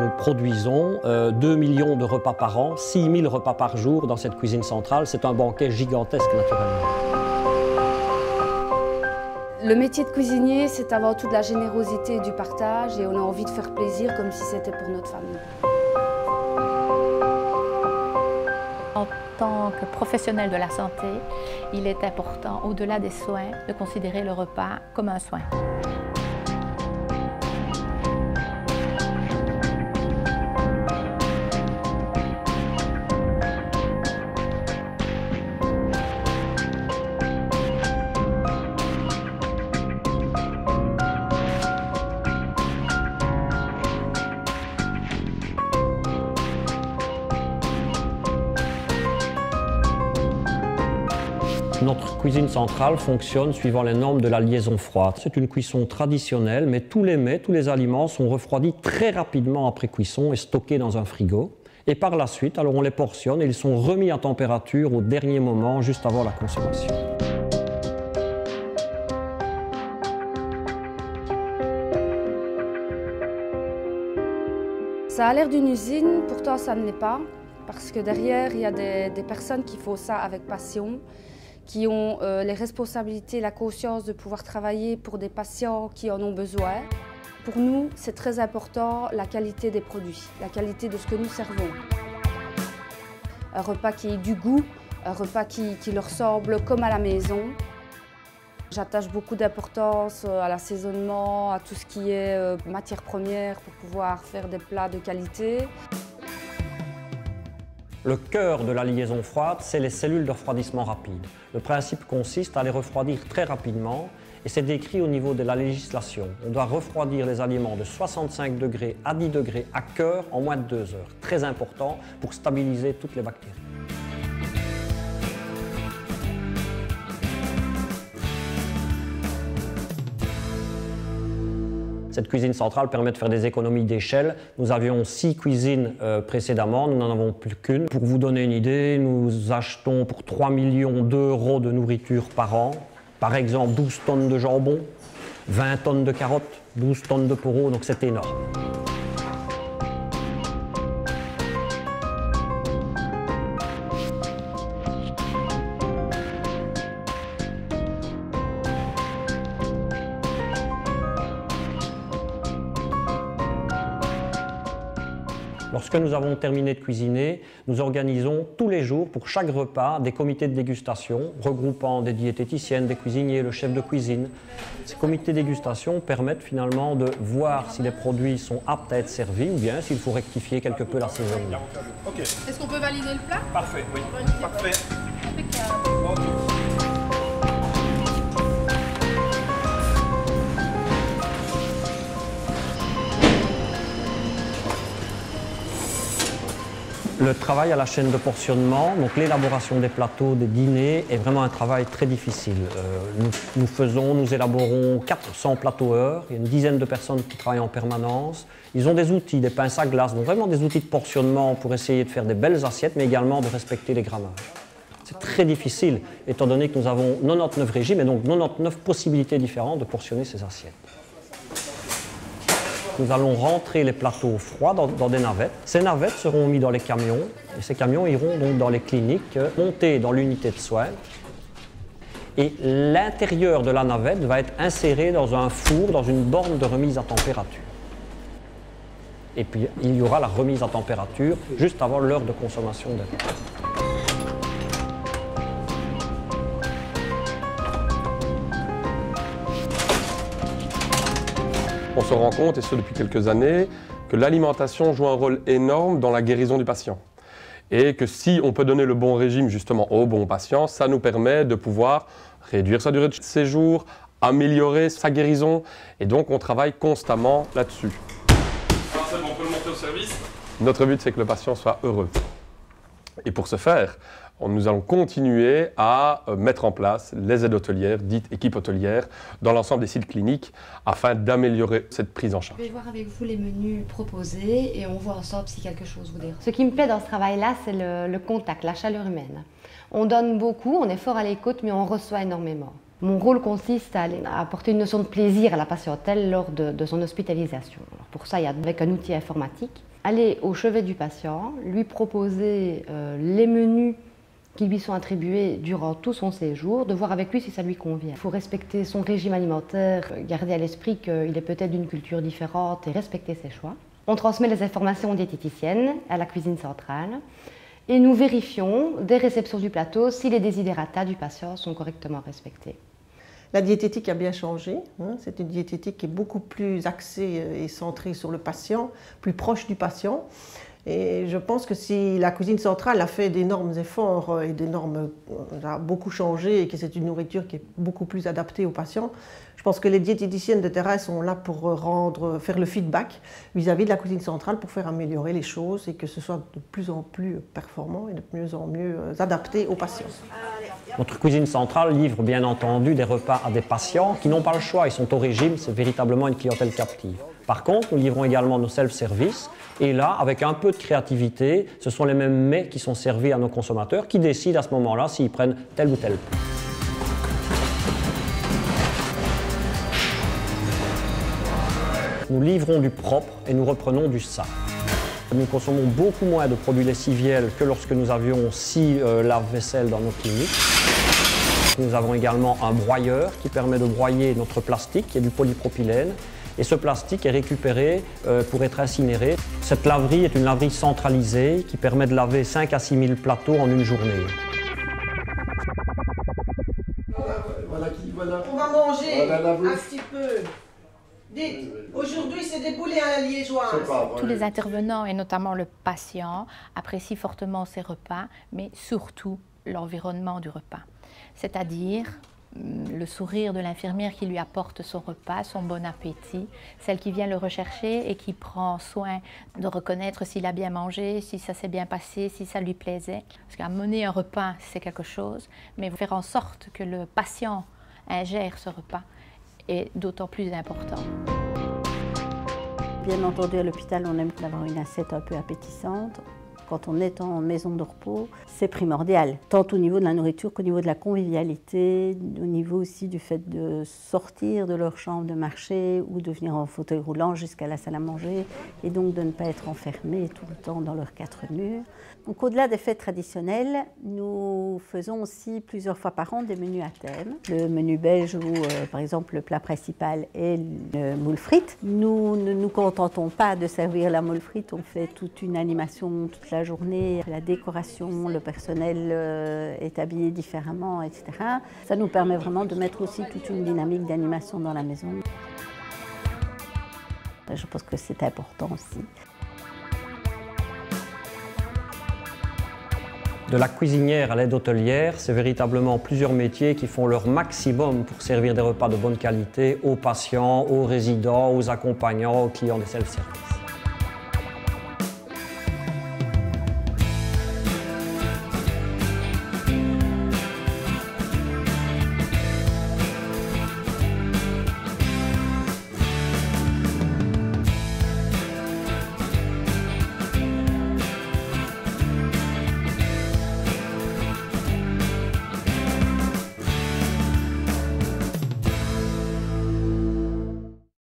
nous produisons 2 millions de repas par an, 6 000 repas par jour dans cette cuisine centrale. C'est un banquet gigantesque naturellement. Le métier de cuisinier, c'est avant tout de la générosité et du partage et on a envie de faire plaisir comme si c'était pour notre famille. En tant que professionnel de la santé, il est important, au-delà des soins, de considérer le repas comme un soin. Notre cuisine centrale fonctionne suivant les normes de la liaison froide. C'est une cuisson traditionnelle, mais tous les mets, tous les aliments sont refroidis très rapidement après cuisson et stockés dans un frigo. Et par la suite, alors on les portionne et ils sont remis à température au dernier moment, juste avant la consommation. Ça a l'air d'une usine, pourtant ça ne l'est pas, parce que derrière, il y a des personnes qui font ça avec passion, qui ont les responsabilités, la conscience de pouvoir travailler pour des patients qui en ont besoin. Pour nous, c'est très important la qualité des produits, la qualité de ce que nous servons. Un repas qui ait du goût, un repas qui leur semble comme à la maison. J'attache beaucoup d'importance à l'assaisonnement, à tout ce qui est matière première pour pouvoir faire des plats de qualité. Le cœur de la liaison froide, c'est les cellules de refroidissement rapide. Le principe consiste à les refroidir très rapidement et c'est décrit au niveau de la législation. On doit refroidir les aliments de 65 degrés à 10 degrés à cœur en moins de 2 heures. Très important pour stabiliser toutes les bactéries. Cette cuisine centrale permet de faire des économies d'échelle. Nous avions 6 cuisines précédemment, nous n'en avons plus qu'une. Pour vous donner une idée, nous achetons pour 3 millions d'euros de nourriture par an. Par exemple, 12 tonnes de jambon, 20 tonnes de carottes, 12 tonnes de poireaux, donc c'est énorme. Lorsque nous avons terminé de cuisiner, nous organisons tous les jours pour chaque repas des comités de dégustation regroupant des diététiciennes, des cuisiniers, le chef de cuisine. Ces comités de dégustation permettent finalement de voir si les produits sont aptes à être servis ou bien s'il faut rectifier quelque peu l'assaisonnement. Okay. Est-ce qu'on peut valider le plat? Parfait, oui. Parfait. Le travail à la chaîne de portionnement, donc l'élaboration des plateaux, des dîners, est vraiment un travail très difficile. Nous élaborons 400 plateaux heure, il y a une dizaine de personnes qui travaillent en permanence. Ils ont des outils, des pinces à glace, donc vraiment des outils de portionnement pour essayer de faire des belles assiettes, mais également de respecter les grammages. C'est très difficile, étant donné que nous avons 99 régimes et donc 99 possibilités différentes de portionner ces assiettes. Nous allons rentrer les plateaux froids dans des navettes. Ces navettes seront mises dans les camions et ces camions iront donc dans les cliniques, montés dans l'unité de soins. Et l'intérieur de la navette va être inséré dans un four, dans une borne de remise à température. Et puis il y aura la remise à température juste avant l'heure de consommation des repas. On se rend compte, et ce depuis quelques années, que l'alimentation joue un rôle énorme dans la guérison du patient. Et que si on peut donner le bon régime justement au bon patient, ça nous permet de pouvoir réduire sa durée de séjour, améliorer sa guérison. Et donc on travaille constamment là-dessus. C'est bon, on peut le monter au service. Notre but, c'est que le patient soit heureux. Et pour ce faire, nous allons continuer à mettre en place les aides hôtelières, dites équipes hôtelières, dans l'ensemble des sites cliniques, afin d'améliorer cette prise en charge. Je vais voir avec vous les menus proposés et on voit ensemble si quelque chose vous dérange. Ce qui me plaît dans ce travail-là, c'est le contact, la chaleur humaine. On donne beaucoup, on est fort à l'écoute, mais on reçoit énormément. Mon rôle consiste à apporter une notion de plaisir à la patientèle lors de son hospitalisation. Alors pour ça, il y a avec un outil informatique aller au chevet du patient, lui proposer les menus qui lui sont attribués durant tout son séjour, de voir avec lui si ça lui convient. Il faut respecter son régime alimentaire, garder à l'esprit qu'il est peut-être d'une culture différente et respecter ses choix. On transmet les informations aux diététiciennes à la cuisine centrale et nous vérifions dès réception du plateau si les desiderata du patient sont correctement respectés. La diététique a bien changé, hein. C'est une diététique qui est beaucoup plus axée et centrée sur le patient, plus proche du patient. Et je pense que si la cuisine centrale a fait d'énormes efforts et a beaucoup changé et que c'est une nourriture qui est beaucoup plus adaptée aux patients, je pense que les diététiciennes de terrain sont là pour faire le feedback vis-à-vis de la cuisine centrale pour faire améliorer les choses et que ce soit de plus en plus performant et de mieux en mieux adapté aux patients. Notre cuisine centrale livre bien entendu des repas à des patients qui n'ont pas le choix, ils sont au régime, c'est véritablement une clientèle captive. Par contre, nous livrons également nos self-service et là, avec un peu de créativité, ce sont les mêmes mets qui sont servis à nos consommateurs qui décident à ce moment-là s'ils prennent tel ou tel plat. Nous livrons du propre et nous reprenons du sale. Nous consommons beaucoup moins de produits lessiviels que lorsque nous avions 6 lave-vaisselle dans nos cliniques. Nous avons également un broyeur qui permet de broyer notre plastique, qui est du polypropylène. Et ce plastique est récupéré pour être incinéré. Cette laverie est une laverie centralisée qui permet de laver 5 à 6 000 plateaux en une journée. On va manger un petit peu. Dites, aujourd'hui c'est des boulets à la liégeoise. Tous les intervenants, et notamment le patient, apprécient fortement ces repas, mais surtout l'environnement du repas. C'est-à-dire le sourire de l'infirmière qui lui apporte son repas, son bon appétit, celle qui vient le rechercher et qui prend soin de reconnaître s'il a bien mangé, si ça s'est bien passé, si ça lui plaisait. Parce qu'amener un repas, c'est quelque chose, mais faire en sorte que le patient ingère ce repas est d'autant plus important. Bien entendu, à l'hôpital, on aime avoir une assiette un peu appétissante. Quand on est en maison de repos, c'est primordial, tant au niveau de la nourriture qu'au niveau de la convivialité, au niveau aussi du fait de sortir de leur chambre, de marcher ou de venir en fauteuil roulant jusqu'à la salle à manger et donc de ne pas être enfermés tout le temps dans leurs 4 murs. Donc au-delà des fêtes traditionnelles, nous faisons aussi plusieurs fois par an des menus à thème. Le menu belge où par exemple le plat principal est le moule frite. Nous ne nous contentons pas de servir la moule frite, on fait toute une animation toute la journée, la décoration, le personnel est habillé différemment, etc. Ça nous permet vraiment de mettre aussi toute une dynamique d'animation dans la maison. Je pense que c'est important aussi. De la cuisinière à l'aide hôtelière, c'est véritablement plusieurs métiers qui font leur maximum pour servir des repas de bonne qualité aux patients, aux résidents, aux accompagnants, aux clients des self-service.